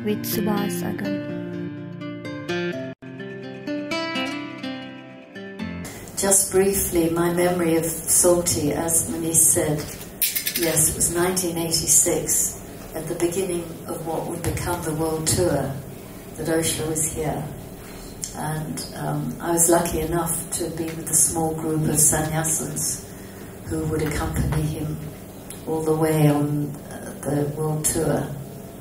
with Subhas Agam. Just briefly, my memory of Salty, as Maneesha said, yes, it was 1986, at the beginning of what would become the world tour, that Osho was here. And I was lucky enough to be with a small group of sannyasins who would accompany him all the way on the world tour.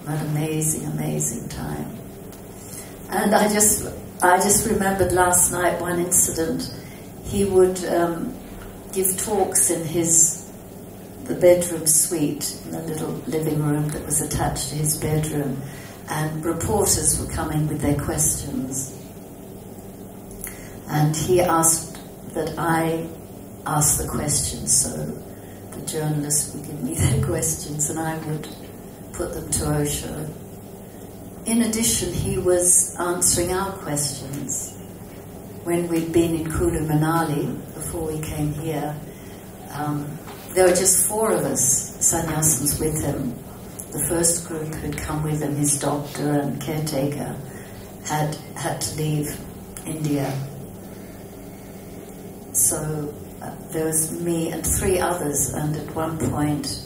An amazing, amazing time. And I just remembered last night one incident. He would give talks in the bedroom suite, in the little living room that was attached to his bedroom, and reporters were coming with their questions. And he asked that I ask the questions, so the journalists would give me their questions and I would put them to Osho. In addition, he was answering our questions. When we'd been in Kulu Manali, before we came here, there were just 4 of us, sannyasins, with him. The first group who'd come with him, his doctor and caretaker, had to leave India. So there was me and 3 others, and at one point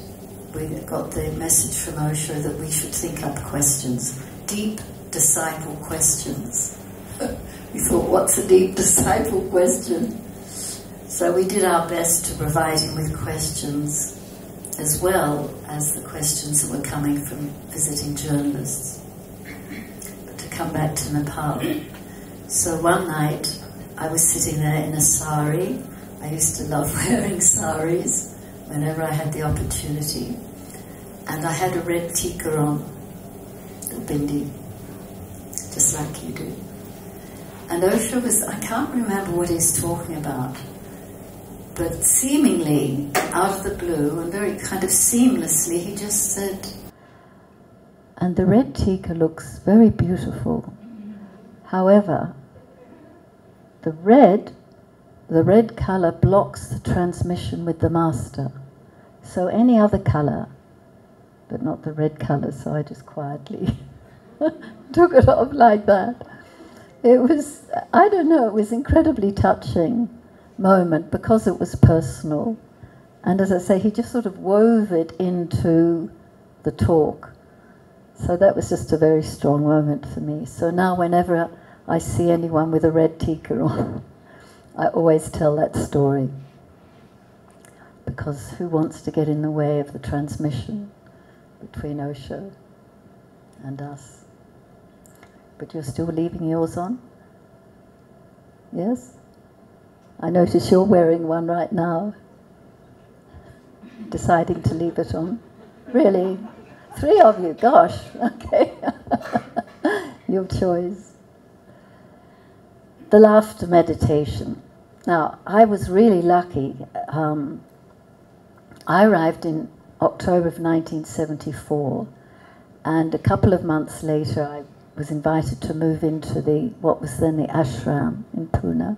we got the message from Osho that we should think up questions, deep disciple questions. We thought, what's a deep disciple question? So we did our best to provide him with questions, as well as the questions that were coming from visiting journalists. But to come back to Nepal. So one night, I was sitting there in a sari. I used to love wearing saris whenever I had the opportunity. And I had a red tika on, the bindi, just like you do. And Osho I can't remember what he's talking about, but seemingly, out of the blue, and very kind of seamlessly, he just said, "And the red tika looks very beautiful. However, the red colour blocks the transmission with the master. So any other colour, but not the red colour," so I just quietly took it off like that. It was, I don't know, it was incredibly touching moment because it was personal. And as I say, he just sort of wove it into the talk. So that was just a very strong moment for me. So now whenever I see anyone with a red tika on, I always tell that story. Because who wants to get in the way of the transmission between Osho and us? But you're still leaving yours on? Yes? I notice you're wearing one right now. Deciding to leave it on. Really? 3 of you, gosh, okay. Your choice. The laughter meditation. Now, I was really lucky. I arrived in October of 1974, and a couple of months later I was invited to move into what was then the ashram in Pune.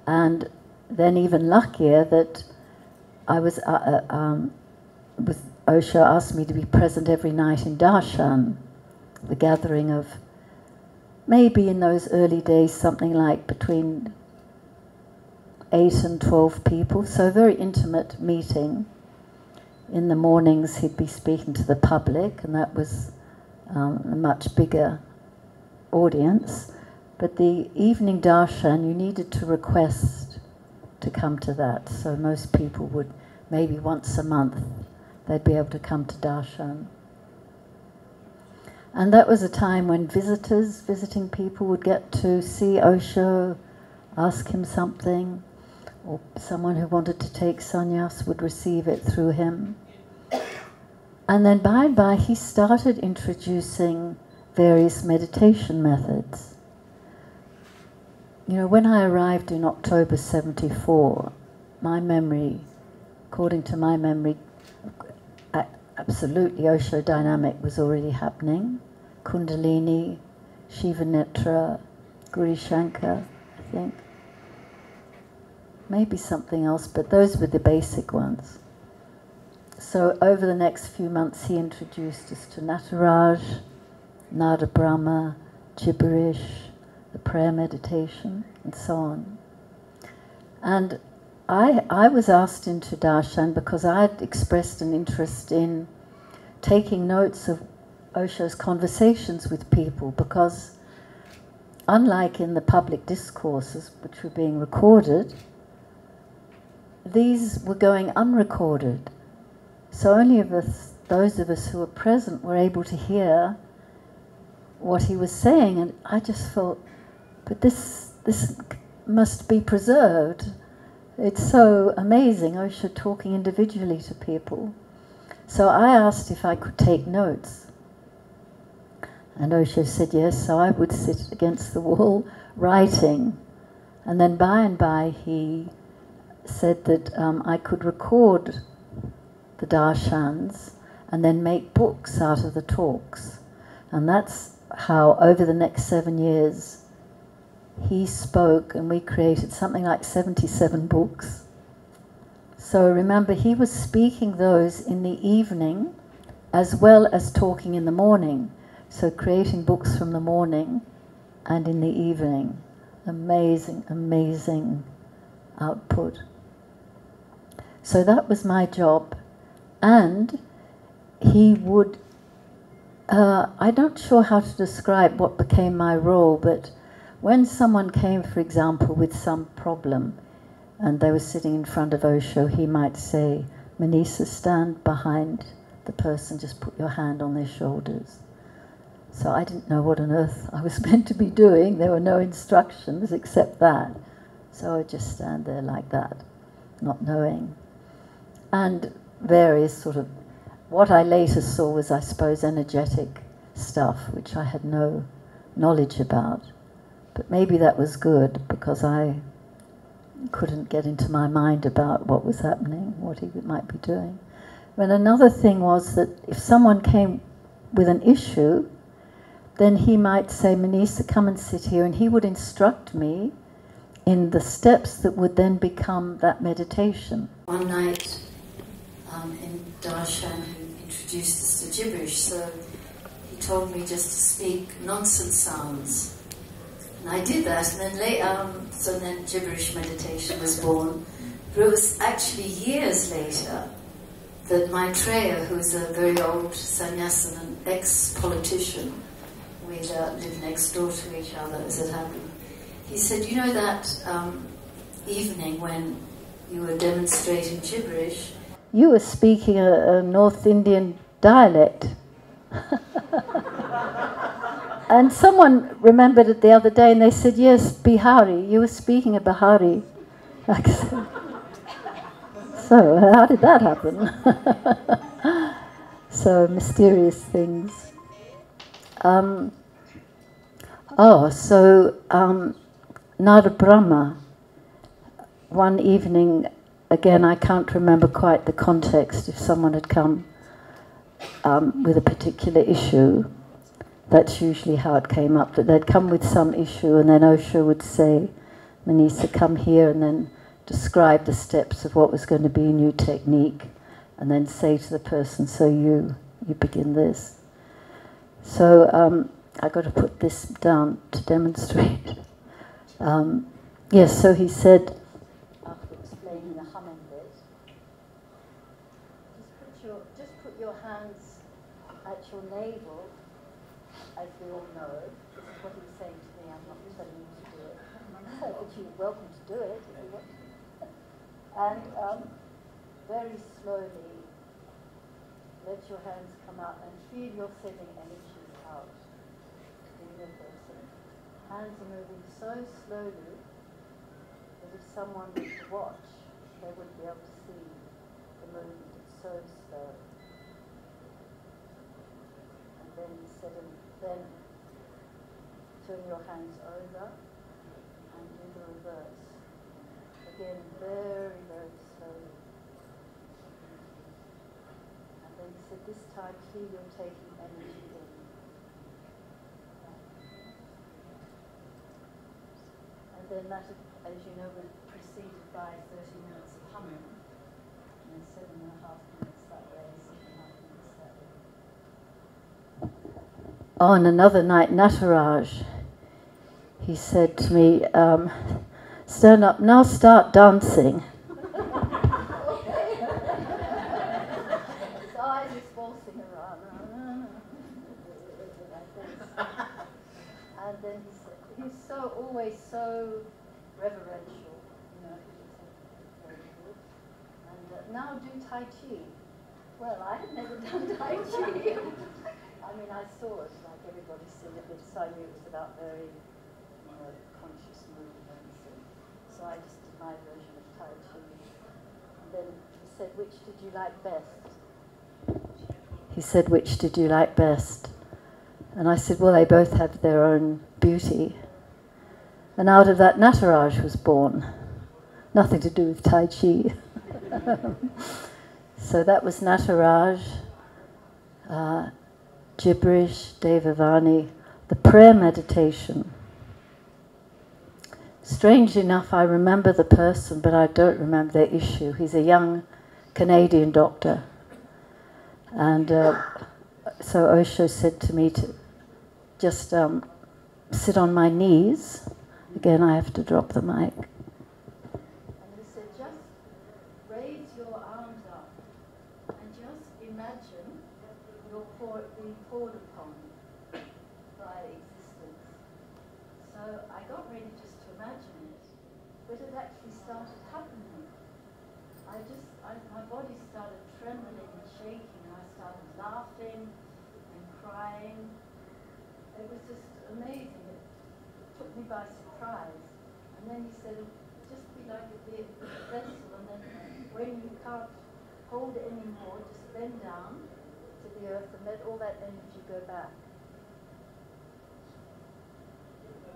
And then even luckier that I was Osho asked me to be present every night in darshan, the gathering of maybe in those early days something like between 8 and 12 people, so a very intimate meeting. In the mornings he'd be speaking to the public, and that was a much bigger audience. But the evening darshan, you needed to request to come to that. So most people would, maybe once a month, they'd be able to come to darshan. And that was a time when visiting people would get to see Osho, ask him something, or someone who wanted to take sannyas would receive it through him. And then by and by he started introducing various meditation methods. You know, when I arrived in October 74, my memory, according to my memory, absolutely Osho dynamic was already happening. Kundalini, Shiva Netra, Guri Shankar, I think. Maybe something else, but those were the basic ones. So over the next few months he introduced us to Nataraj, Nada Brahma, gibberish, the prayer meditation, and so on. And I was asked into darshan because I had expressed an interest in taking notes of Osho's conversations with people, because unlike in the public discourses, which were being recorded, these were going unrecorded. So only those of us who were present were able to hear what he was saying. And I just thought, but this must be preserved. It's so amazing, Osho talking individually to people. So I asked if I could take notes. And Osho said yes, so I would sit against the wall writing. And then by and by he said that I could record the darshans and then make books out of the talks. And that's how over the next 7 years he spoke, and we created something like 77 books. So remember, he was speaking those in the evening as well as talking in the morning. So creating books from the morning and in the evening. Amazing, amazing output. So that was my job. And he would, I'm not sure how to describe what became my role, but when someone came, for example, with some problem, and they were sitting in front of Osho, he might say, Maneesha, stand behind the person, just put your hand on their shoulders. So I didn't know what on earth I was meant to be doing. There were no instructions except that. So I would just stand there like that, not knowing. And various sort of, what I later saw was, I suppose, energetic stuff, which I had no knowledge about. But maybe that was good, because I couldn't get into my mind about what was happening, what he might be doing. And another thing was that if someone came with an issue, then he might say, Maneesha, come and sit here, and he would instruct me in the steps that would then become that meditation. One night in darshan, he introduced us to gibberish, so he told me just to speak nonsense sounds. And I did that, and then later, so then gibberish meditation was born. But it was actually years later that Maitreya, who was a very old sannyasin and ex-politician, we lived next door to each other, as it happened, he said, you know that evening when you were demonstrating gibberish, you were speaking a North Indian dialect. And someone remembered it the other day, and they said, yes, Bihari, you were speaking a Bihari accent. So how did that happen? So mysterious things. Nada Brahma, one evening, again, I can't remember quite the context, if someone had come with a particular issue, that's usually how it came up, that they'd come with some issue, and then Osho would say, Maneesha, come here, and then describe the steps of what was going to be a new technique, and then say to the person, so you begin this. So I got to put this down to demonstrate. Yes, so he said, after explaining the humming bit, just put your hands at your navel, as we all know. This is what he's saying to me. I'm not telling you to do it, but you're welcome to do it if you want to. And very slowly, let your hands come out and feel your sending energies out to the universe. Hands are moving so slowly that if someone was to watch, they would be able to see the movement. It's so slow. And then he said, then turn your hands over and do the reverse. Again, very, very slowly. And then he said, this time feel you're taking energy in. And then that, as you know, was preceded by 30 minutes of humming, and then 7.5 minutes that way, 6.5 minutes that way. On another night, Nataraj, he said to me, stand up, now start dancing. So I was waltzing around. And then he said, he's always so reverential, you know, very good. And now do Tai Chi. Well, I had never done Tai Chi. I mean, I saw it like everybody's seen it, so I knew it was about very conscious movements. And so I just did my version of Tai Chi. And then he said, which did you like best? He said, which did you like best? And I said, well, they both have their own beauty. And out of that, Nataraj was born. Nothing to do with Tai Chi. So that was Nataraj, gibberish, Devavani, the prayer meditation. Strange enough, I remember the person, but I don't remember their issue. He's a young Canadian doctor. And so Osho said to me to just sit on my knees. Again, I have to drop the mic. And he said, just raise your arms up and just imagine you're being poured upon by existence. So I got ready just to imagine it, but it actually started happening. My body started trembling and shaking, and I started laughing and crying. It was just amazing. It took me by surprise. And then he said, just be like a big vessel, and then when you can't hold it anymore, just bend down to the earth and let all that energy go back.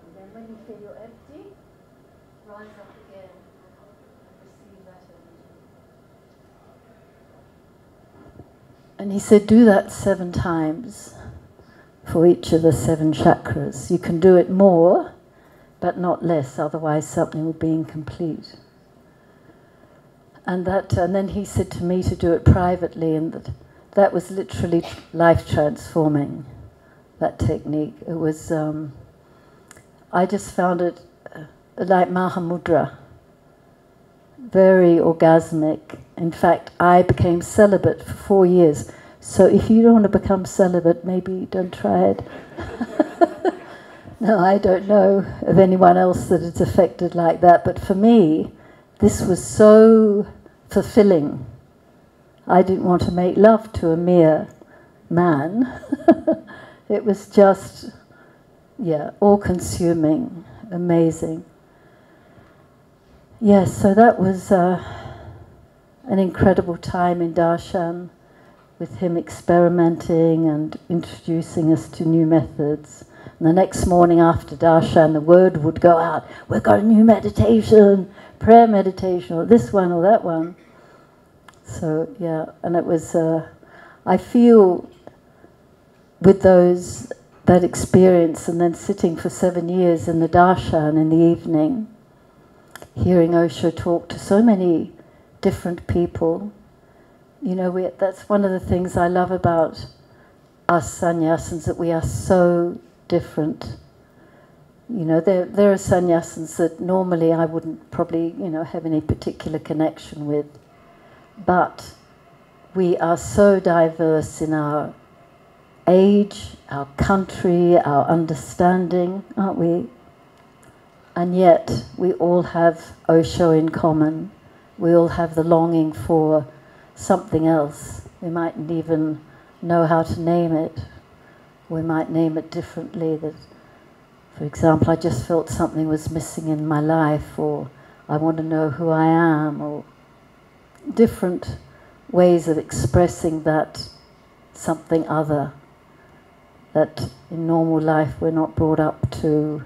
And then when you feel you're empty, rise up again and receive that energy. And he said, do that 7 times for each of the 7 chakras. You can do it more, but not less, otherwise something will be incomplete. And then he said to me to do it privately, and that was literally life transforming, that technique. It was, I just found it like Mahamudra, very orgasmic. In fact, I became celibate for 4 years. So if you don't want to become celibate, maybe don't try it. No, I don't know of anyone else that it's affected like that. But for me, this was so fulfilling. I didn't want to make love to a mere man. It was just, yeah, all-consuming, amazing. Yes, so that was an incredible time in Darshan, with him experimenting and introducing us to new methods. And the next morning after Darshan, the word would go out, we've got a new meditation, prayer meditation, or this one or that one. So, yeah, and it was, I feel with that experience, and then sitting for 7 years in the Darshan in the evening, hearing Osho talk to so many different people. You know, that's one of the things I love about us sannyasins, that we are so different. You know, there are sannyasins that normally I wouldn't probably, have any particular connection with. But we are so diverse in our age, our country, our understanding, aren't we? And yet we all have Osho in common. We all have the longing for something else. We mightn't even know how to name it. We might name it differently. That, for example, I just felt something was missing in my life, or I want to know who I am, or different ways of expressing that something other that in normal life we're not brought up to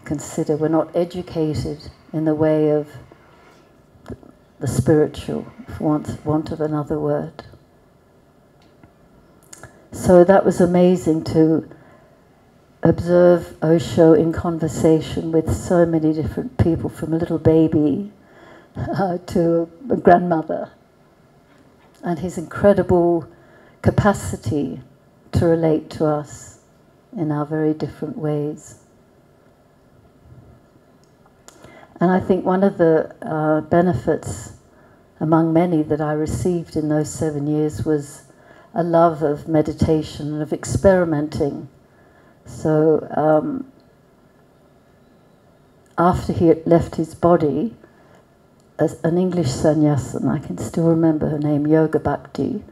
consider. We're not educated in the way of the spiritual, for want of another word. So that was amazing to observe Osho in conversation with so many different people, from a little baby to a grandmother, and his incredible capacity to relate to us in our very different ways. And I think one of the benefits among many that I received in those 7 years was a love of meditation and of experimenting. So after he had left his body, as an English sannyasin, I can still remember her name, Yoga Bhakti,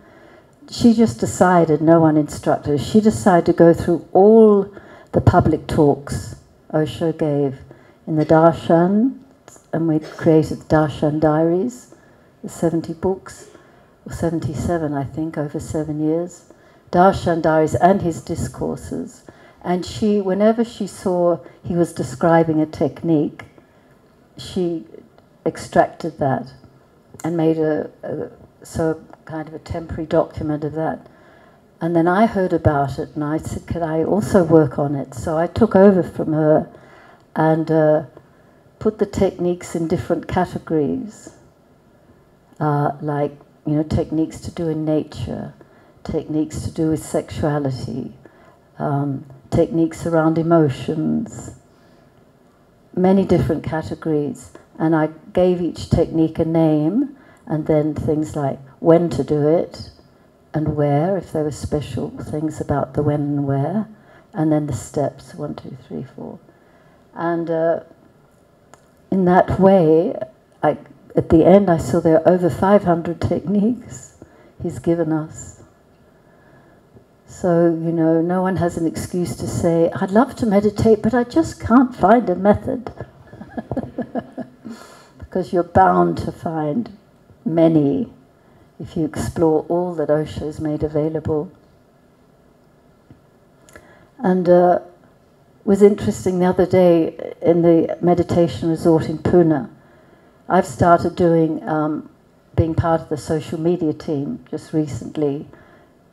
she just decided, no one instructed her, she decided to go through all the public talks Osho gave in the darshan, and we created the darshan diaries, the 70 books, or 77 I think, over 7 years, darshan diaries and his discourses. And she, whenever she saw he was describing a technique, she extracted that and made so kind of a temporary document of that. And then I heard about it and I said, could I also work on it? So I took over from her and put the techniques in different categories, like, you know, techniques to do in nature, techniques to do with sexuality, techniques around emotions, many different categories. And I gave each technique a name, and then things like when to do it and where, if there were special things about the when and where, and then the steps, 1, 2, 3, 4. And in that way, at the end I saw there are over 500 techniques he's given us. So, you know, no one has an excuse to say, I'd love to meditate, but I just can't find a method. Because you're bound to find many if you explore all that Osho's made available. And it was interesting the other day in the meditation resort in Pune. I've started doing, being part of the social media team just recently,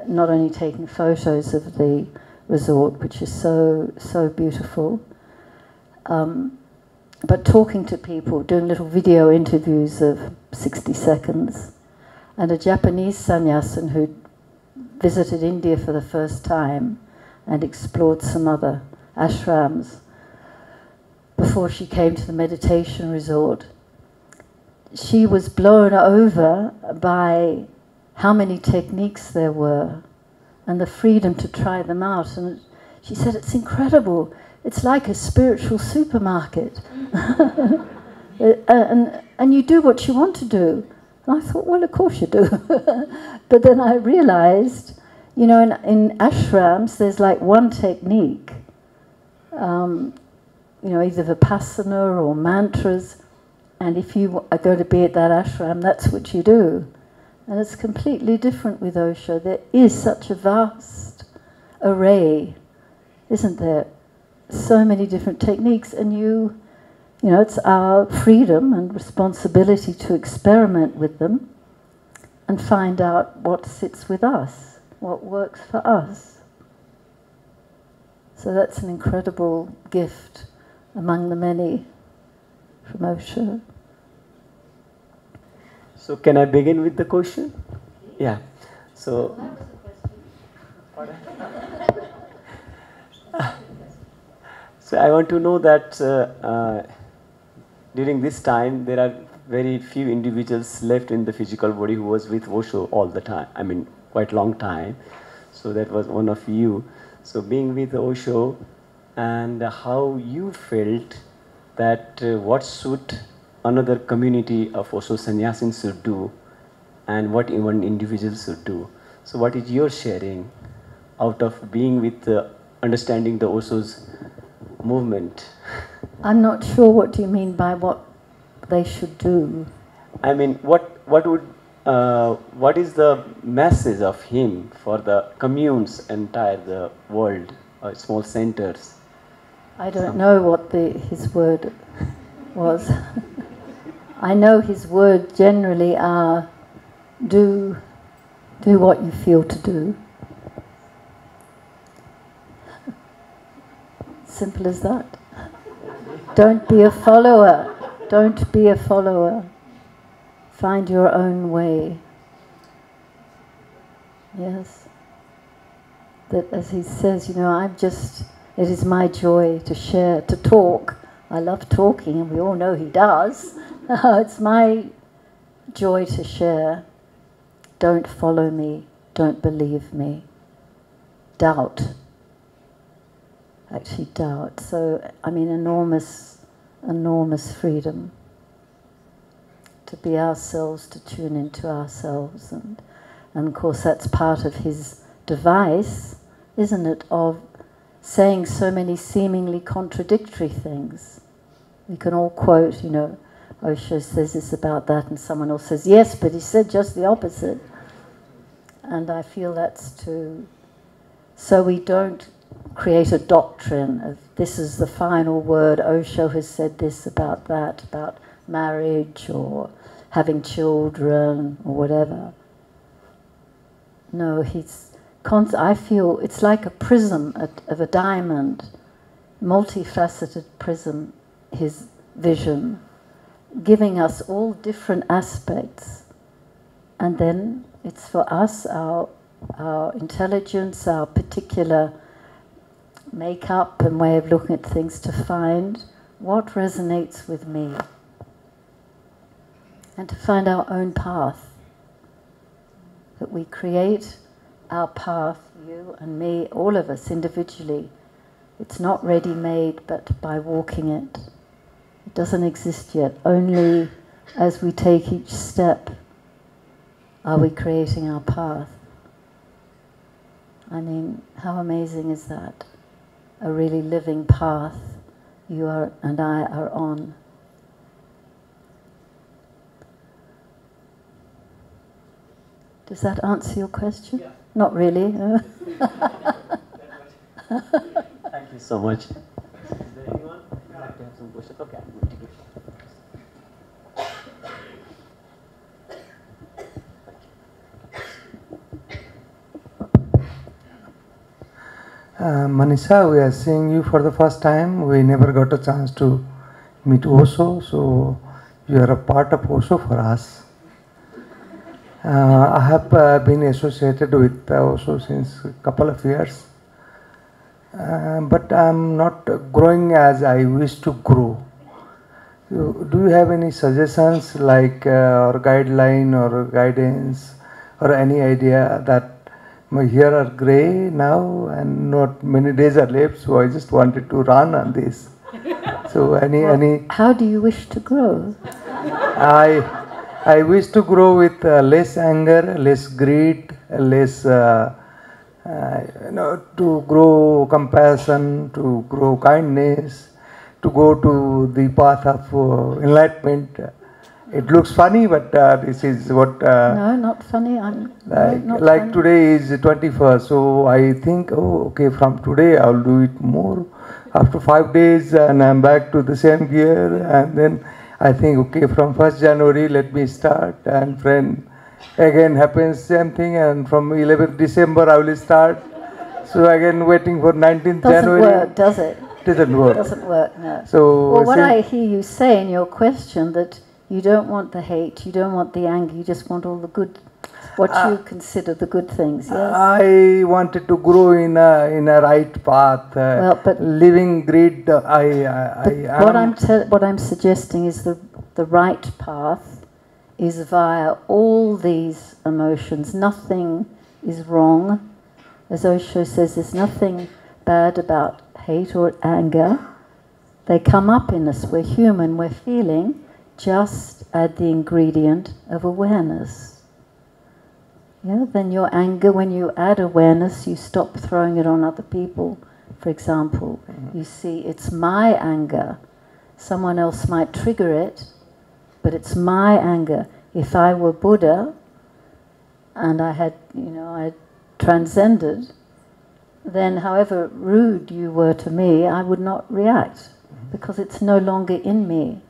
not only taking photos of the resort, which is so beautiful, but talking to people, doing little video interviews of 60 seconds. And a Japanese sannyasin who visited India for the first time and explored some other ashrams before she came to the meditation resort, she was blown over by how many techniques there were and the freedom to try them out. And she said, it's incredible. It's like a spiritual supermarket. and you do what you want to do. And I thought, well, of course you do. But then I realized, you know, in ashrams, there's like one technique, you know, either vipassana or mantras. And if you are going to be at that ashram, that's what you do. And it's completely different with Osho. There is such a vast array, isn't there? So many different techniques, and you know, it's our freedom and responsibility to experiment with them and find out what sits with us, what works for us. So that's an incredible gift among the many from Osho. So can I begin with the question? Yeah. So. So I want to know that during this time there are very few individuals left in the physical body who was with Osho all the time. I mean, quite long time. So that was one of you. So being with Osho, and how you felt that what should another community of Osho sannyasins should do, and what even individuals should do. So what is your sharing out of being with understanding the Osho's movement? I'm not sure what do you mean by what they should do. I mean, what is the message of him for the communes entire the world, small centers? I don't know what his word was. I know his word generally are do what you feel to do. Simple as that. Don't be a follower. Don't be a follower. Find your own way. Yes. that as he says, it is my joy to share, to talk. I love talking, and we all know he does. It's my joy to share. Don't follow me, don't believe me. Doubt. Actually doubt. So, enormous freedom to be ourselves, to tune into ourselves. And of course that's part of his device, isn't it, of saying so many seemingly contradictory things. We can all quote, Osho says this about that, and someone else says, yes, but he said just the opposite. And I feel that's so we don't create a doctrine of this is the final word, Osho has said this about that, about marriage or having children or whatever. No, I feel it's like a prism of a diamond, multifaceted prism, his vision, giving us all different aspects. And then it's for us, our intelligence, our particular makeup and way of looking at things, to find what resonates with me and to find our own path. That we create our path, you and me, all of us individually. It's not ready-made, but by walking it. It doesn't exist yet. Only as we take each step are we creating our path. How amazing is that? A really living path you and I are on. Does that answer your question? Yeah. Not really. Thank you so much. Is there anyone who would like to have some questions? Okay, I'm going to give Maneesha, we are seeing you for the first time. We never got a chance to meet Osho, so you are a part of Osho for us. I have been associated with Osho since a couple of years, but I'm not growing as I wish to grow. Do you have any suggestions, like or guideline or guidance or any idea that my hair are grey now and not many days are left, so I just wanted to run on this. So any How do you wish to grow? I wish to grow with less anger, less greed, less to grow compassion, to grow kindness, to go to the path of enlightenment. It looks funny, but this is what. No, not funny. Not like funny. today is the 21st, so I think, okay, from today I'll do it more. After 5 days, and I'm back to the same gear, and then I think, okay, from 1st January, let me start, and then again happens same thing, and from 11th December I will start. So again waiting for 19th January. Doesn't work, does it? Doesn't work. Doesn't work, no. So well, what I hear you say in your question, that you don't want the hate, you don't want the anger, you just want all the good, what you consider the good things, yes? I wanted to grow in a right path. But living greed, what I'm suggesting is the right path is via all these emotions. Nothing is wrong. As Osho says, there's nothing bad about hate or anger. They come up in us. We're human, we're feeling. Just add the ingredient of awareness. Yeah, then your anger, when you add awareness, you stop throwing it on other people. For example, you see, it's my anger. Someone else might trigger it, but it's my anger. If I were Buddha and I had, I transcended, then however rude you were to me, I would not react because it's no longer in me.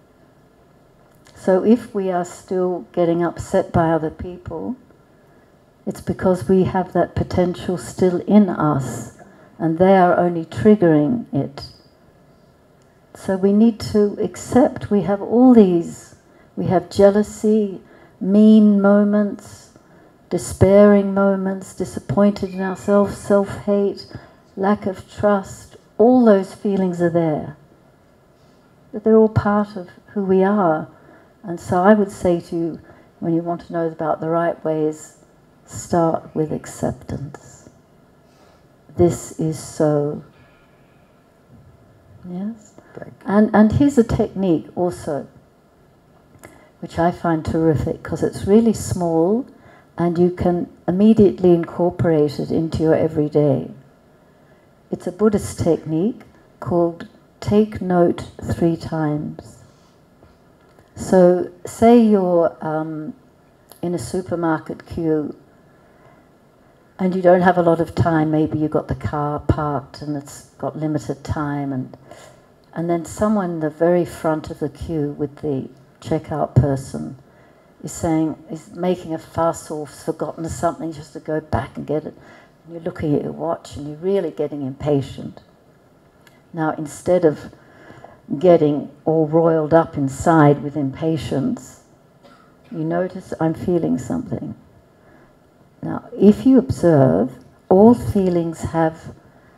So if we are still getting upset by other people, it's because we have that potential still in us, and they are only triggering it. So we need to accept we have all these. We have jealousy, mean moments, despairing moments, disappointed in ourselves, self-hate, lack of trust, all those feelings are there. But they're all part of who we are. And so I would say to you, when you want to know about the right ways, start with acceptance. This is so. Yes? And here's a technique also, which I find terrific, because it's really small and you can immediately incorporate it into your everyday. It's a Buddhist technique called take note 3 times. So say you're in a supermarket queue and you don't have a lot of time, maybe you've got the car parked and it's got limited time, and then someone in the very front of the queue with the checkout person is making a fuss or forgotten something, just to go back and get it. And you're looking at your watch and you're really getting impatient. Now, instead of getting all roiled up inside with impatience, you notice I'm feeling something. Now, if you observe, all feelings have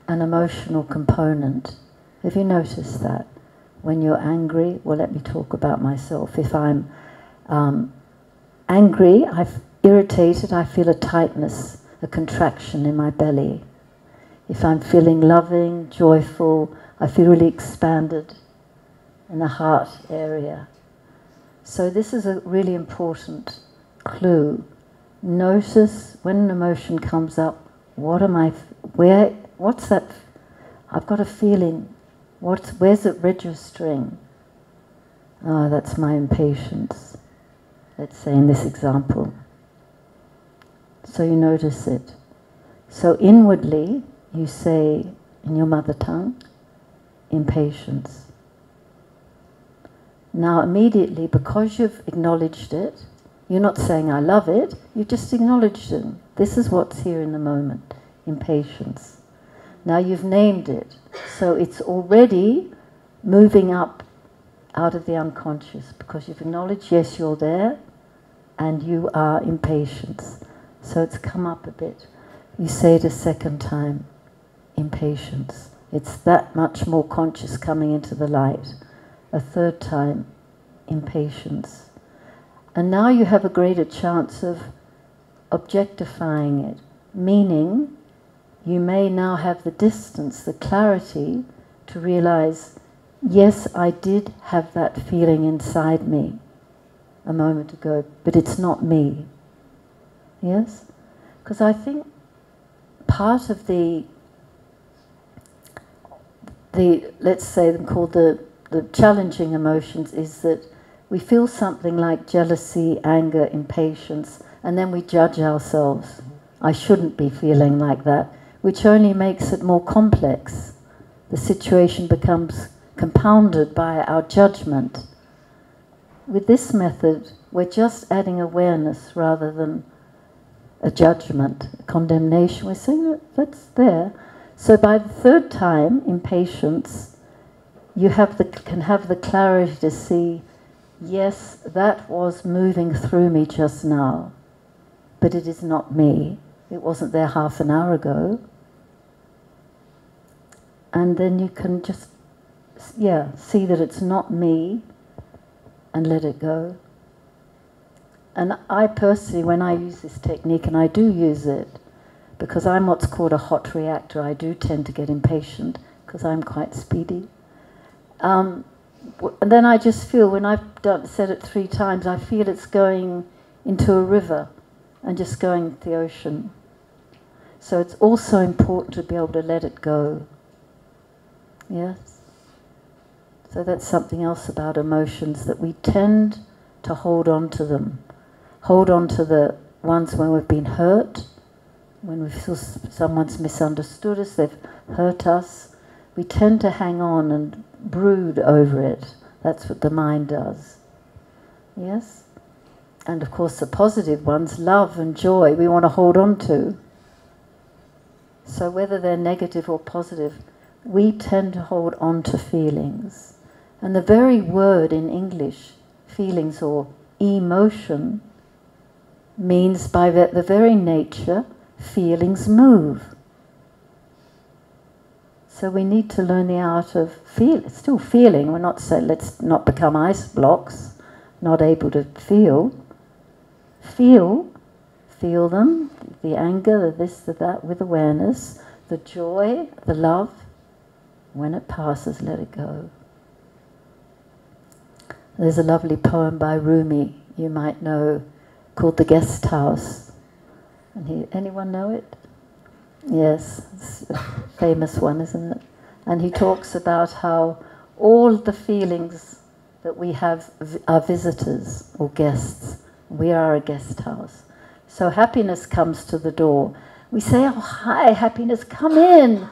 an emotional component. Have you noticed that? When you're angry, well, let me talk about myself. If I'm angry, I'm irritated, I feel a tightness, a contraction in my belly. If I'm feeling loving, joyful, I feel really expanded in the heart area. So this is a really important clue. Notice when an emotion comes up, what's that? I've got a feeling. Where's it registering? Oh, that's my impatience. Let's say in this example. So you notice it. So inwardly, you say in your mother tongue, impatience. Now immediately, because you've acknowledged it, you're not saying I love it, you just acknowledged it. This is what's here in the moment, impatience. Now you've named it, so it's already moving up out of the unconscious, because you've acknowledged, yes, you're there, and you are impatient. So it's come up a bit. You say it a second time, impatience. It's that much more conscious coming into the light. A third time, impatience. And now you have a greater chance of objectifying it, meaning you may now have the distance, the clarity to realize, yes, I did have that feeling inside me a moment ago, but it's not me. Yes? Because I think part of the let's say them called the challenging emotions is that we feel something like jealousy, anger, impatience, and then we judge ourselves. I shouldn't be feeling like that, which only makes it more complex. The situation becomes compounded by our judgment. With this method, we're just adding awareness rather than a judgment, a condemnation. We're saying that's there. So by the third time, impatience, you can have the clarity to see, yes, that was moving through me just now, but it is not me. It wasn't there half an hour ago. And then you can just, see that it's not me and let it go. And I personally, when I use this technique, and I do use it, because I'm what's called a hot reactor, I do tend to get impatient, because I'm quite speedy. And then I just feel, when I've said it 3 times, I feel it's going into a river and just going into the ocean. So it's also important to be able to let it go. Yes? So that's something else about emotions, that we tend to hold on to them. Hold on to the ones when we've been hurt, when we feel someone's misunderstood us, they've hurt us. We tend to hang on and brood over it. That's what the mind does. Yes? And of course the positive ones, love and joy, we want to hold on to. So whether they're negative or positive, we tend to hold on to feelings. And the very word in English, feelings or emotion, means by the very nature, feelings move. So we need to learn the art of still feeling. We're not saying let's not become ice blocks, not able to feel. Feel them, the anger, the this, the that, with awareness, the joy, the love. When it passes, let it go. There's a lovely poem by Rumi, you might know, called The Guest House. And anyone know it? Yes, it's a famous one, isn't it? And he talks about how all the feelings that we have are visitors or guests. We are a guest house. So happiness comes to the door. We say, oh, hi, happiness, come in.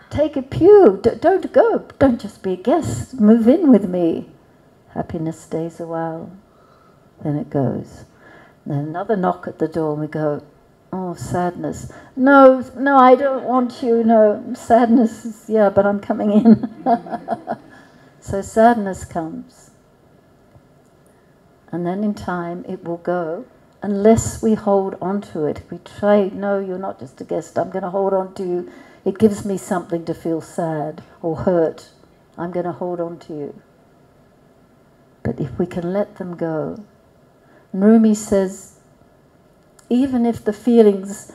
Take a pew. Don't go. Don't just be a guest. Move in with me. Happiness stays a while. Then it goes. Then another knock at the door and we go, oh, sadness. No, I don't want you. No, sadness is, yeah, but I'm coming in. So sadness comes. And then in time it will go. Unless we hold on to it. If we try, no, you're not just a guest, I'm going to hold on to you. It gives me something to feel sad or hurt. I'm going to hold on to you. But if we can let them go. Rumi says, even if the feelings,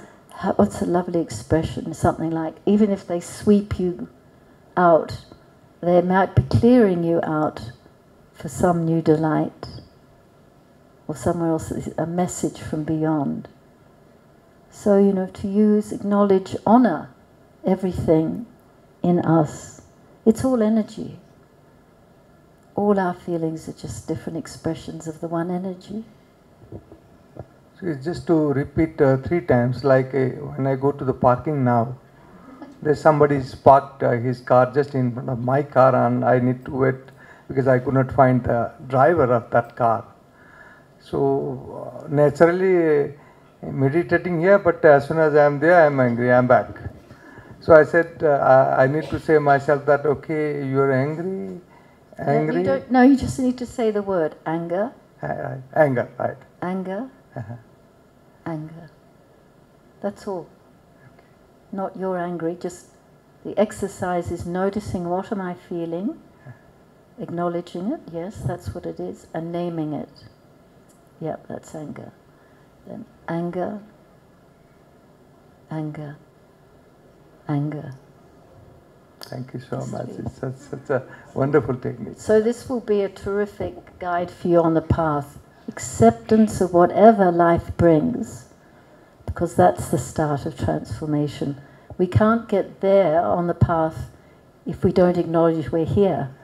what's a lovely expression, something like, even if they sweep you out, they might be clearing you out for some new delight. Or somewhere else, a message from beyond. So, to acknowledge, honor everything in us. It's all energy. All our feelings are just different expressions of the one energy. So it's just to repeat 3 times, like when I go to the parking now, there's somebody's parked his car just in front of my car and I need to wait because I could not find the driver of that car. So naturally meditating here, but as soon as I am there, I am angry, I am back. So I said, I need to say myself that, okay, you are angry. No, you just need to say the word anger. Anger, right. Anger. Anger. That's all. Okay. Not you're angry, just the exercise is noticing what am I feeling, acknowledging it, yes, that's what it is, and naming it. Yep, that's anger. Then anger, anger, anger. Thank you so much. It's such a wonderful technique. So this will be a terrific guide for you on the path. Acceptance of whatever life brings, because that's the start of transformation. We can't get there on the path if we don't acknowledge we're here.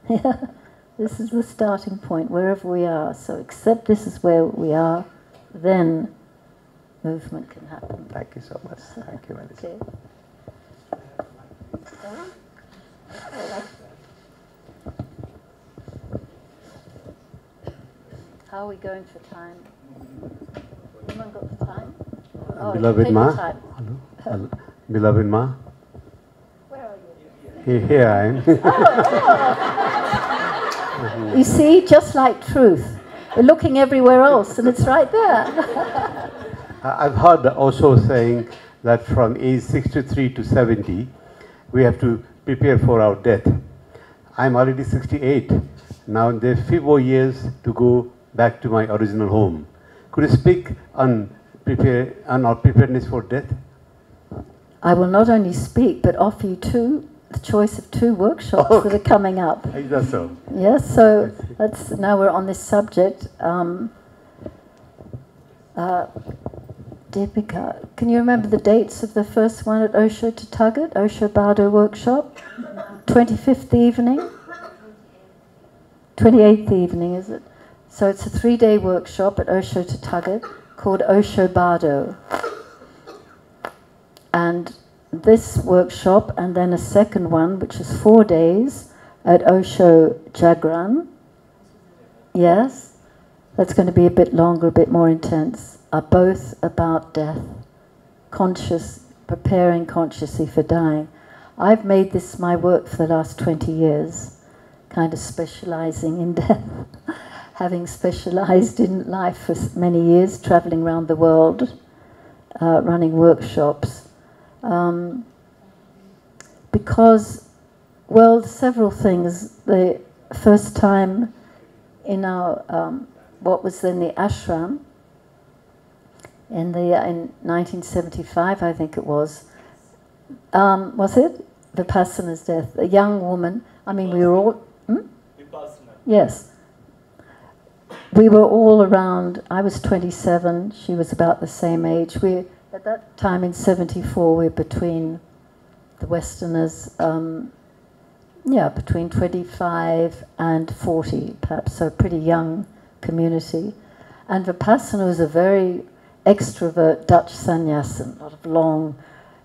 Yeah. This is the starting point, wherever we are. So accept this is where we are, then movement can happen. Thank you so much. Thank you, Maneesha. Okay. How are we going for time? Anyone got the time? Oh, Beloved Ma. Time. Hello. Beloved Ma. Where are you? Here I am. You see, just like truth. We're looking everywhere else and it's right there. I've heard Osho saying that from age 63 to 70, we have to prepare for our death. I'm already 68. Now there's 5 more years to go back to my original home. Could you speak on our preparedness for death? I will not only speak, but offer you the choice of 2 workshops that are coming up. Is that so? Yes, so now we're on this subject. Deepika, can you remember the dates of the first one at Osho Tathagat, Osho Bardo workshop? 25th evening? 28th evening, is it? So it's a 3-day workshop at Osho Tathagat called Osho Bardo. And this workshop, and then a second one, which is 4 days at Osho Jagran. Yes, that's going to be a bit longer, a bit more intense. Are both about death, preparing consciously for dying. I've made this my work for the last 20 years, kind of specializing in death. having specialized in life for many years, traveling around the world, running workshops. Because, well, several things. The first time in our, what was then the ashram, in 1975, I think it was it? Vipassana's death. A young woman, I mean, we were all... Vipassana. Yes. We were all around, I was 27, she was about the same age. At that time in 74, we were between the Westerners, between 25 and 40, perhaps, so a pretty young community. And Vipassana was a very extrovert Dutch sannyasin, a lot of long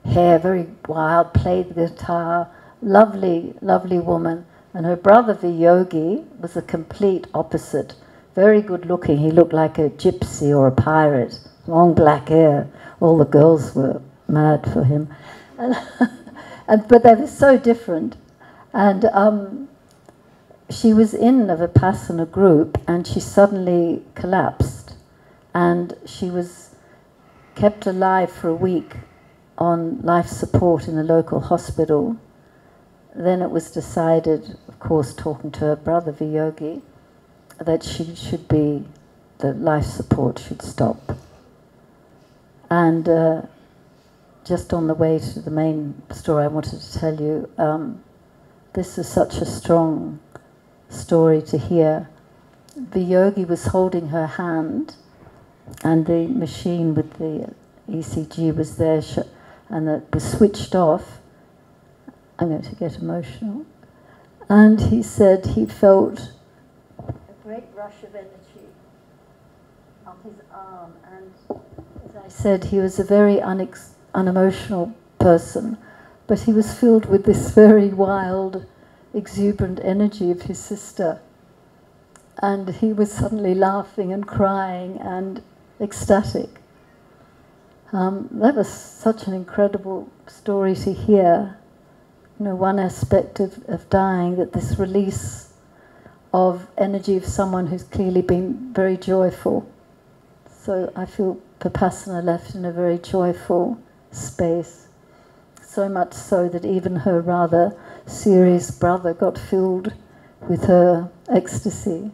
hair, very wild, played the guitar, lovely, lovely woman. And her brother, Viyogi, was the complete opposite. Very good looking. He looked like a gypsy or a pirate. Long black hair. All the girls were mad for him. But they were so different. And she was in a Vipassana group and she suddenly collapsed. And she was kept alive for a week on life support in a local hospital. Then it was decided, of course, talking to her brother Viyogi, that she should be, the life support should stop. And just on the way to the main story I wanted to tell you, this is such a strong story to hear. Viyogi was holding her hand, and the machine with the ECG was there, and it was switched off. I'm going to get emotional. And he said he felt a great rush of energy on his arm. And as I said, he was a very unemotional person, but he was filled with this very wild, exuberant energy of his sister. And he was suddenly laughing and crying and ecstatic. That was such an incredible story to hear. You know, one aspect of dying, that this release of energy of someone who's clearly been very joyful. So I feel Vipassana left in a very joyful space. So much so that even her rather serious brother got filled with her ecstasy.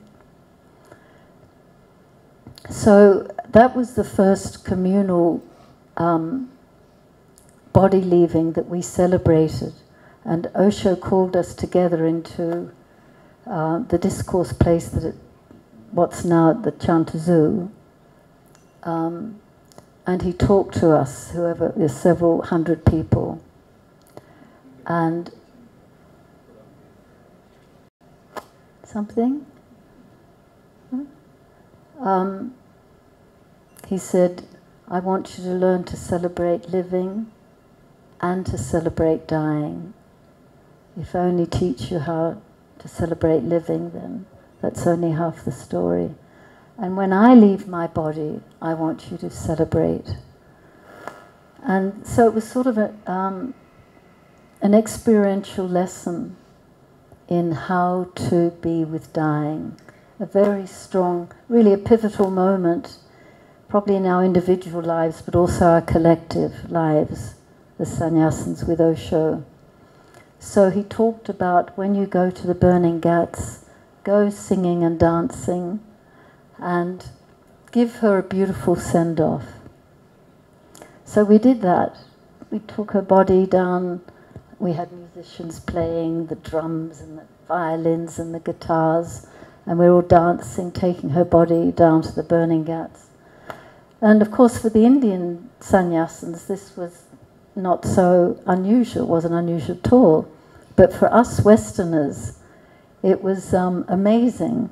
So that was the first communal body leaving that we celebrated. And Osho called us together into the discourse place what's now the Chantazu. And he talked to us, there's several hundred people. And something? He said, I want you to learn to celebrate living and to celebrate dying. If I only teach you how to celebrate living, then that's only half the story. And when I leave my body, I want you to celebrate. And so it was sort of an experiential lesson in how to be with dying. A very strong, really a pivotal moment, probably in our individual lives, but also our collective lives, the sannyasins with Osho. So he talked about when you go to the burning ghats, go singing and dancing and give her a beautiful send-off. So we did that. We took her body down. We had musicians playing the drums and the violins and the guitars, and we were all dancing, taking her body down to the burning ghats. And of course for the Indian sannyasins this was not so unusual, wasn't unusual at all. But for us Westerners, it was amazing.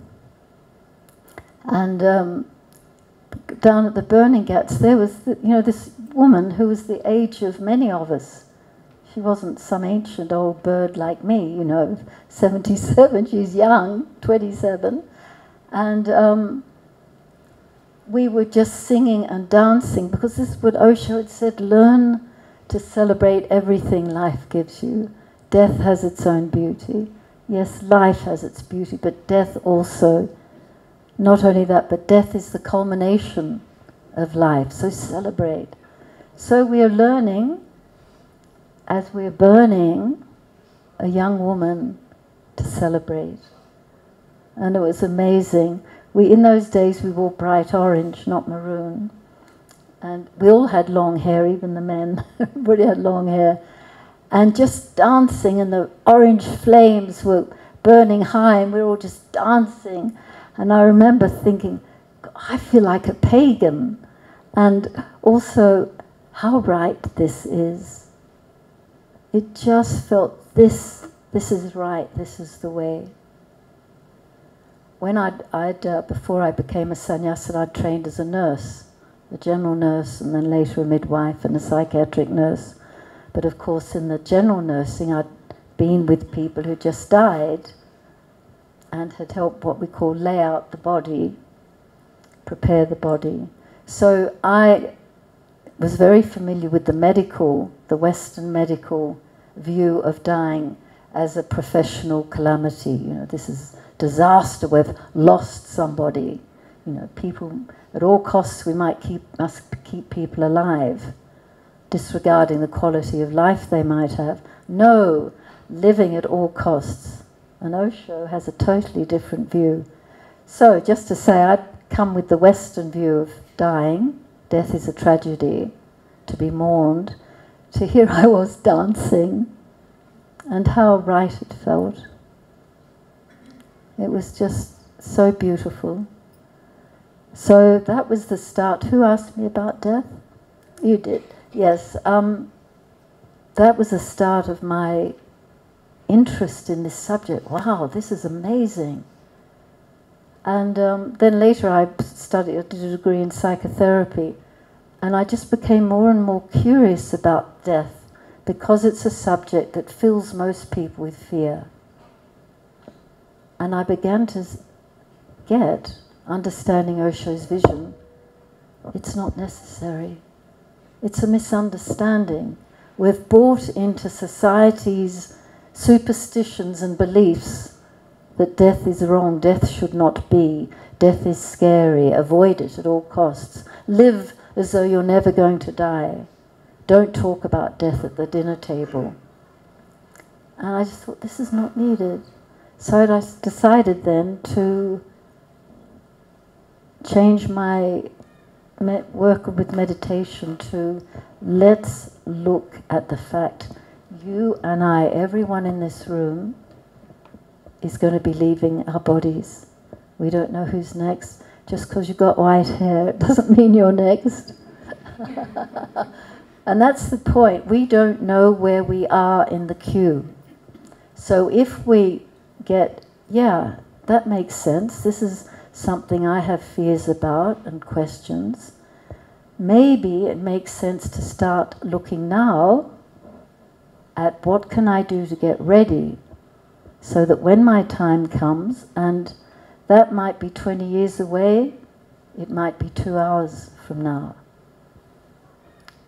And down at the burning ghats, there was, this woman who was the age of many of us. She wasn't some ancient old bird like me, 77. She's young, 27. And we were just singing and dancing, because this is what Osho had said, learn to celebrate everything life gives you. Death has its own beauty. Yes, life has its beauty, but death also Not only that, but death is the culmination of life, so celebrate. So we are learning, as we are burning, a young woman to celebrate. And it was amazing. In those days we wore bright orange, not maroon. And we all had long hair, even the men. Everybody had long hair. And just dancing, and the orange flames were burning high, and we were all just dancing. And I remember thinking, I feel like a pagan. And also, how right this is. It just felt, this is right, this is the way. When before I became a sannyasa, I'd trained as a nurse, a general nurse, and then later a midwife and a psychiatric nurse. But of course, in the general nursing, I'd been with people who just died and had helped what we call lay out the body, prepare the body. So I was very familiar with the Western medical view of dying as a professional calamity. You know, this is disaster, we've lost somebody. You know, people, at all costs we must keep people alive, disregarding the quality of life they might have. No, living at all costs. And Osho has a totally different view. So, just to say, I'd come with the Western view of dying, death is a tragedy, to be mourned, to here I was dancing, and how right it felt. It was just so beautiful. So that was the start. Who asked me about death? You did. Yes. That was the start of my interest in this subject. Wow, this is amazing. And then later I did a degree in psychotherapy, and I just became more and more curious about death because it's a subject that fills most people with fear. And I began to get, understanding Osho's vision, it's not necessary. It's a misunderstanding. We've bought into society's superstitions and beliefs that death is wrong, death should not be, death is scary, avoid it at all costs. Live as though you're never going to die. Don't talk about death at the dinner table. And I just thought, this is not needed. So I decided then to change my work with meditation to let's look at the fact you and I, everyone in this room, is going to be leaving our bodies. We don't know who's next. Just because you've got white hair, it doesn't mean you're next. And that's the point. We don't know where we are in the queue. So if we get, yeah, that makes sense. This is something I have fears about and questions. Maybe it makes sense to start looking now at what can I do to get ready so that when my time comes, and that might be 20 years away, it might be 2 hours from now.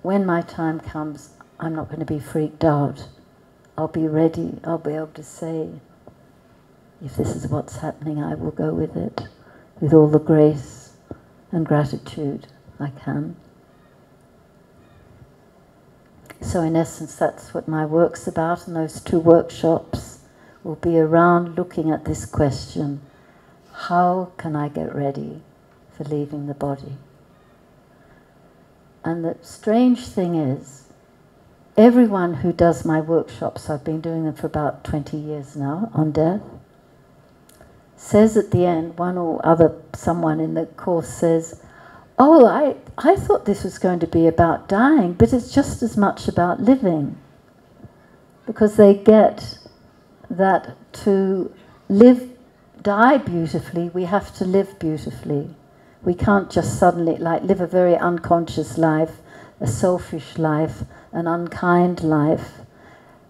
When my time comes, I'm not going to be freaked out. I'll be ready. I'll be able to say, if this is what's happening, I will go with it, with all the grace and gratitude I can. So in essence, that's what my work's about, and those 2 workshops will be around looking at this question: how can I get ready for leaving the body? And the strange thing is, everyone who does my workshops, I've been doing them for about 20 years now, on death, says at the end, someone in the course says, oh, I thought this was going to be about dying, but it's just as much about living. Because they get that to die beautifully, we have to live beautifully. We can't just suddenly live a very unconscious life, a selfish life, an unkind life,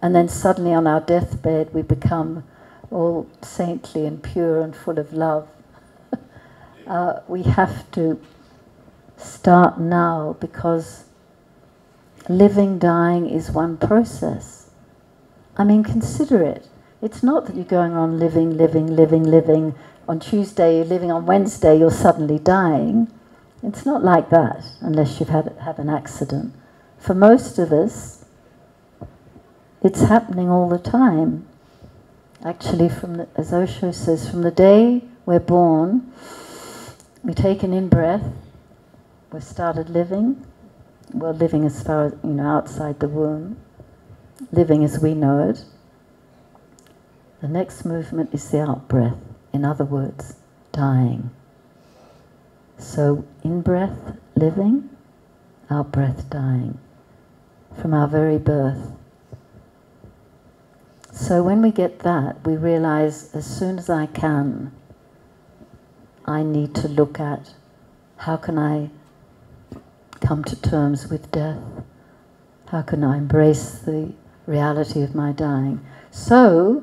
and then suddenly on our deathbed we become all saintly and pure and full of love. We have to start now, because living, dying is one process. I mean, consider it. It's not that you're going on living. On Tuesday you're living, on Wednesday you're suddenly dying. It's not like that, unless you've had an accident. For most of us, it's happening all the time. Actually, as Osho says, from the day we're born, we take an in-breath, we've started living. Well, living as far as, outside the womb, living as we know it. The next movement is the out-breath. In other words, dying. So, in-breath, living, out-breath, dying. From our very birth. So when we get that, we realize as soon as I can, I need to look at how can I come to terms with death? How can I embrace the reality of my dying? So,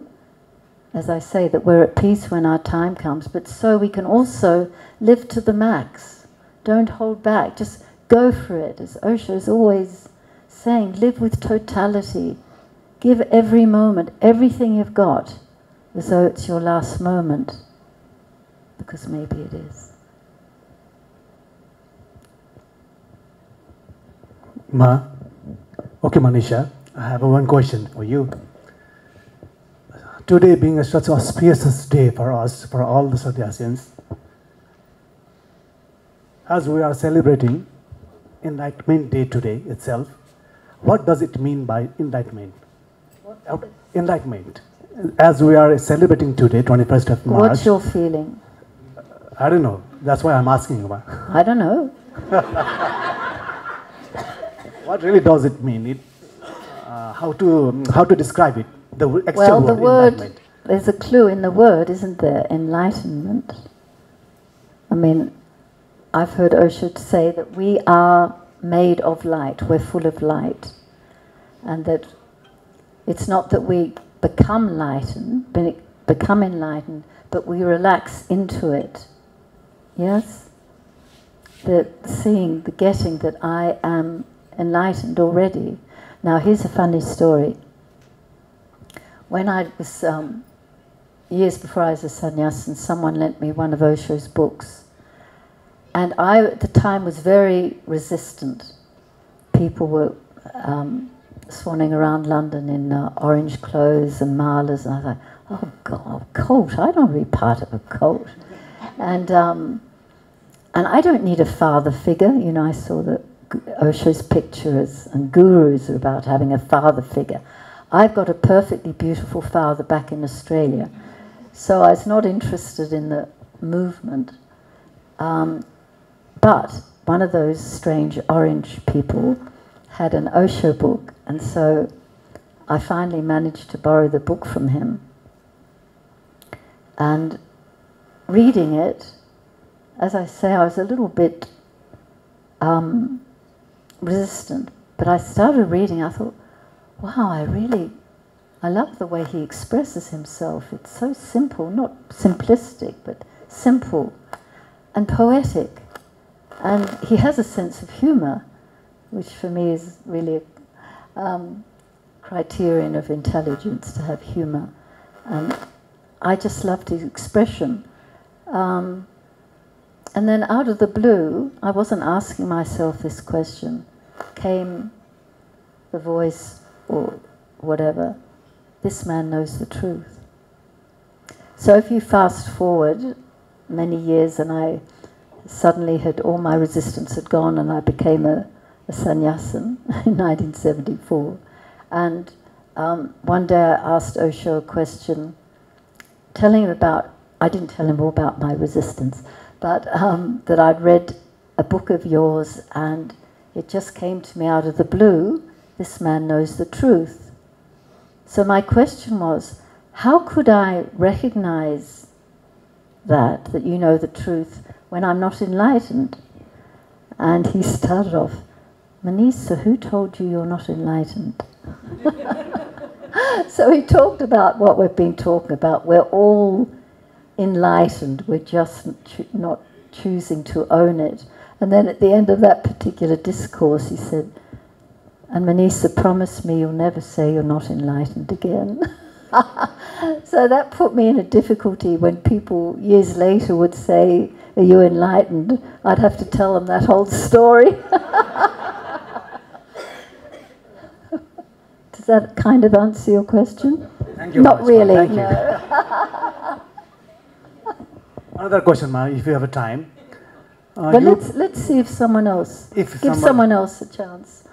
as I say, that we're at peace when our time comes, but so we can also live to the max. Don't hold back, just go for it. As Osho is always saying, live with totality. Give every moment, everything you've got, as though it's your last moment, because maybe it is. Okay, Maneesha, I have one question for you. Today being such an auspicious day for us, for all the Sannyasins, as we are celebrating Enlightenment Day today itself, what does it mean by enlightenment? Enlightenment. As we are celebrating today, 21st of March. What's your feeling? I don't know. That's why I'm asking. I don't know. What really does it mean? How to describe it? The actual well, the word, there's a clue in the word, isn't there? Enlightenment. I mean, I've heard Osho say that we are made of light, we're full of light. And that it's not that we become enlightened, but we relax into it. Yes? The seeing, the getting that I am enlightened already. Now here's a funny story. When I was, years before I was a sannyasin, someone lent me one of Osho's books. And I, at the time, was very resistant. People were swanning around London in orange clothes and malas, and I was like, oh God, a cult, I don't want to be part of a cult. And I don't need a father figure. I saw that Osho's pictures and gurus are about having a father figure. I've got a perfectly beautiful father back in Australia, so I was not interested in the movement. But one of those strange orange people had an Osho book, and so I finally managed to borrow the book from him. And reading it, as I say, I was a little bit resistant, but I started reading, I thought, wow, I love the way he expresses himself. It's so simple, not simplistic, but simple and poetic. And he has a sense of humor, which for me is really a criterion of intelligence, to have humor. And I just loved his expression. And then out of the blue, I wasn't asking myself this question, came the voice or whatever, this man knows the truth. So if you fast forward many years, and I suddenly all my resistance had gone, and I became a sannyasin in 1974. And one day I asked Osho a question, telling him about, I didn't tell him all about my resistance, but that I'd read a book of yours, and it just came to me out of the blue, this man knows the truth. So my question was, how could I recognize that you know the truth when I'm not enlightened? And he started off, Maneesha, who told you you're not enlightened? So he talked about what we've been talking about. We're all enlightened, we're just not choosing to own it. And then at the end of that particular discourse he said, and Maneesha, promise me you'll never say you're not enlightened again. So that put me in a difficulty when people years later would say, "Are you enlightened?" I'd have to tell them that whole story. Does that kind of answer your question? Thank you. Not really, Thank you. no. Another question, Ma, if you have a time. But let's see if someone else, If give someone else a chance.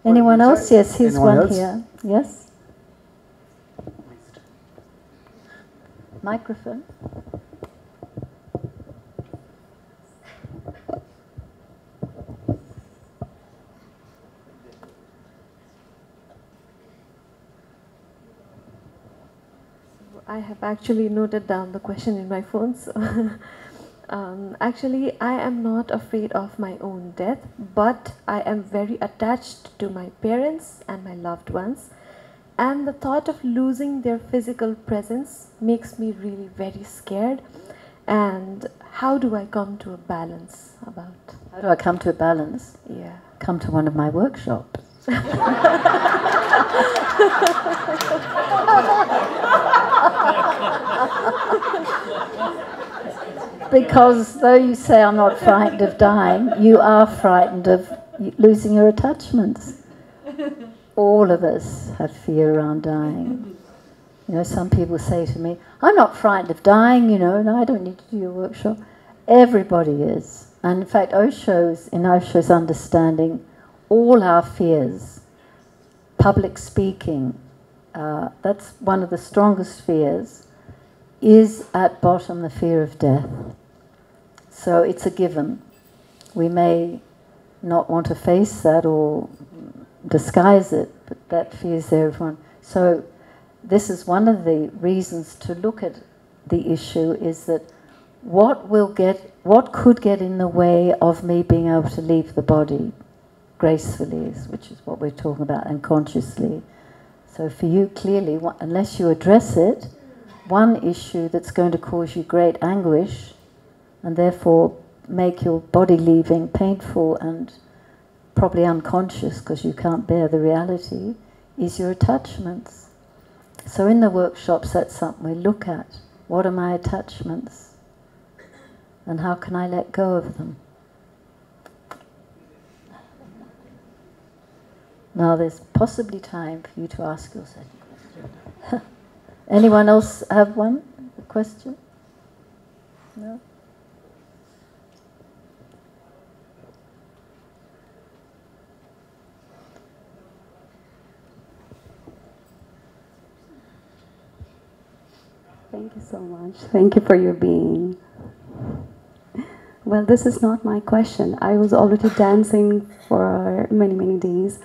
Anyone else? Yes, here's Anyone one else? here. Yes? Microphone. I have actually noted down the question in my phone. So actually, I am not afraid of my own death, but I am very attached to my parents and my loved ones. And the thought of losing their physical presence makes me really very scared. And how do I come to a balance about? How do I come to a balance? Yeah. Come to one of my workshops. Because though you say I'm not frightened of dying, you are frightened of losing your attachments. All of us have fear around dying. You know, some people say to me, "I'm not frightened of dying, you know, no, I don't need to do your workshop." Everybody is. And in fact, in Osho's understanding, all our fears, public speaking, that's one of the strongest fears, is at bottom the fear of death. So it's a given. We may not want to face that or disguise it, but that fear is there, everyone. So this is one of the reasons to look at the issue, is that what could get in the way of me being able to leave the body gracefully, which is what we're talking about, and consciously. So for you, clearly, unless you address it, one issue that's going to cause you great anguish and therefore make your body leaving painful and probably unconscious because you can't bear the reality, is your attachments. So in the workshops, that's something we look at. What are my attachments? And how can I let go of them? Now there's possibly time for you to ask your second question. Anyone else have one? A question? No? Thank you so much. Thank you for your being. Well, this is not my question. I was already dancing for many, many days.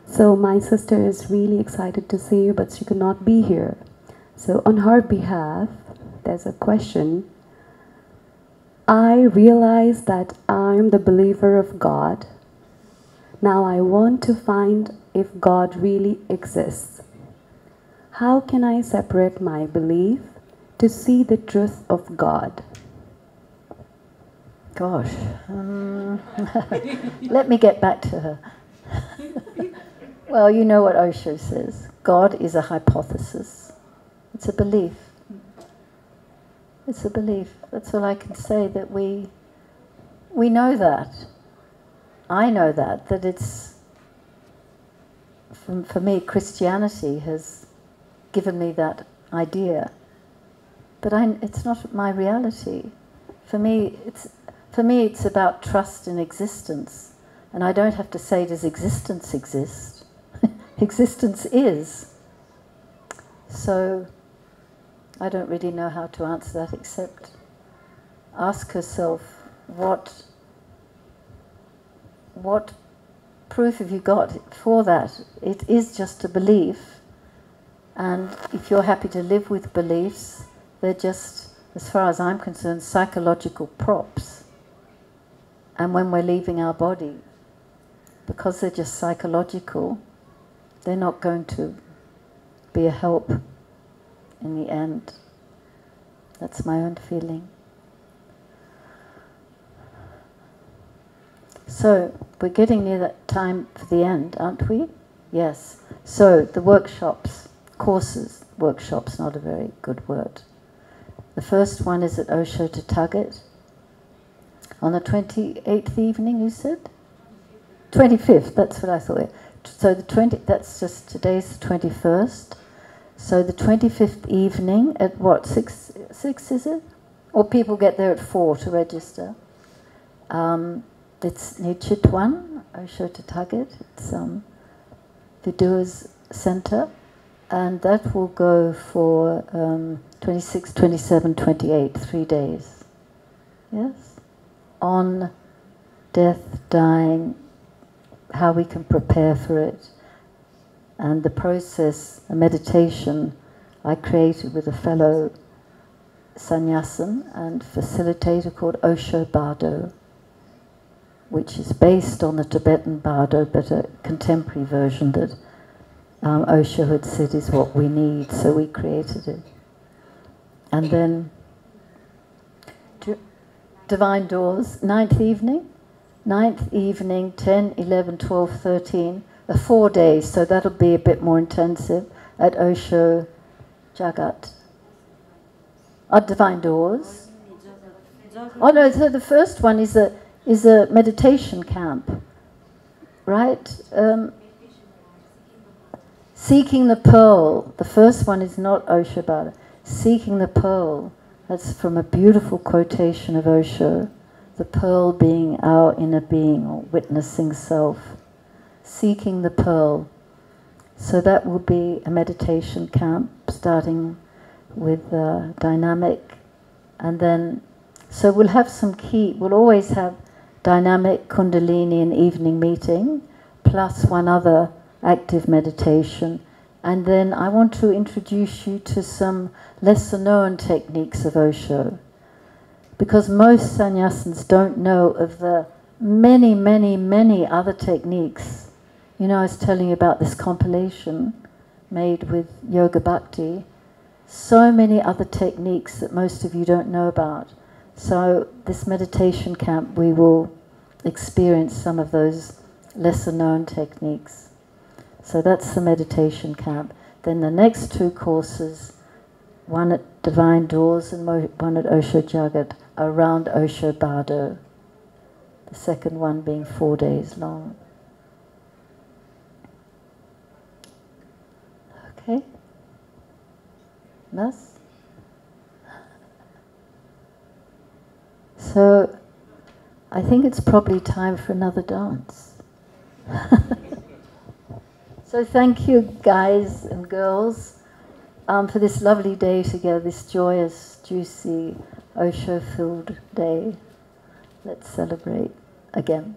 So my sister is really excited to see you, but she could not be here. So on her behalf, there's a question. I realize that I'm the believer of God. Now I want to find if God really exists. How can I separate my belief to see the truth of God? Gosh. Let me get back to her. Well, you know what Osho says. God is a hypothesis. It's a belief. It's a belief. That's all I can say, that we know that. I know that it's, for me, Christianity has given me that idea. But it's not my reality. For me, it's about trust in existence. And I don't have to say, does existence exist? Existence is. So I don't really know how to answer that, except ask herself, what proof have you got for that? It is just a belief. And if you're happy to live with beliefs, they're just, as far as I'm concerned, psychological props. And when we're leaving our body, because they're just psychological, they're not going to be a help in the end. That's my own feeling. So, we're getting near that time for the end, aren't we? Yes. So, the workshops. courses, workshops, not a very good word. The first one is at Osho to Target on the 28th evening, you said? 25th, that's what I thought. So that's just, today's the 21st. So the 25th evening at what, 6 is it? Or people get there at 4 to register. It's Nichitwan, Osho to Target. It's Vidua's Center. And that will go for 26, 27, 28, 3 days. Yes? On death, dying, how we can prepare for it. And the process, a meditation I created with a fellow sannyasin and facilitator called Osho Bardo, which is based on the Tibetan Bardo, but a contemporary version that Osho had said is what we need, so we created it. And then Divine Doors, 9th evening, 10, 11, 12, 13, 4 days, so that'll be a bit more intensive at Osho Jagat. Divine Doors. Oh no, so the first one is a meditation camp, right? Seeking the Pearl. The first one is not Osho Bada. Seeking the Pearl. That's from a beautiful quotation of Osho. The pearl being our inner being, or witnessing self. Seeking the Pearl. So that will be a meditation camp, starting with dynamic, and then, so we'll have some we'll always have dynamic, Kundalini and evening meeting, plus one other active meditation. And then I want to introduce you to some lesser known techniques of Osho, because most sannyasins don't know of the many, many, many other techniques. You know, I was telling you about this compilation made with Yoga Bhakti. So many other techniques that most of you don't know about. So this meditation camp, we will experience some of those lesser known techniques. So that's the meditation camp. Then the next 2 courses, one at Divine Doors and one at Osho Jagat, around Osho Bardo. The second one being 4 days long. Okay? Thus? So, I think it's probably time for another dance. So thank you guys and girls for this lovely day together, this joyous, juicy, Osho-filled day. Let's celebrate again.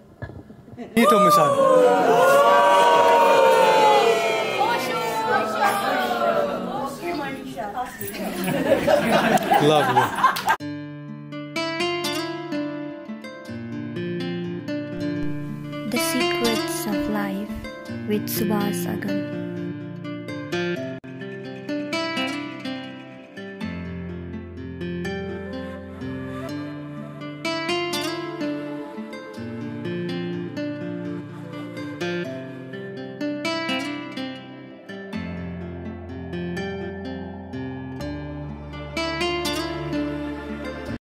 Lovely. The Secrets of Life with Subhas Agam.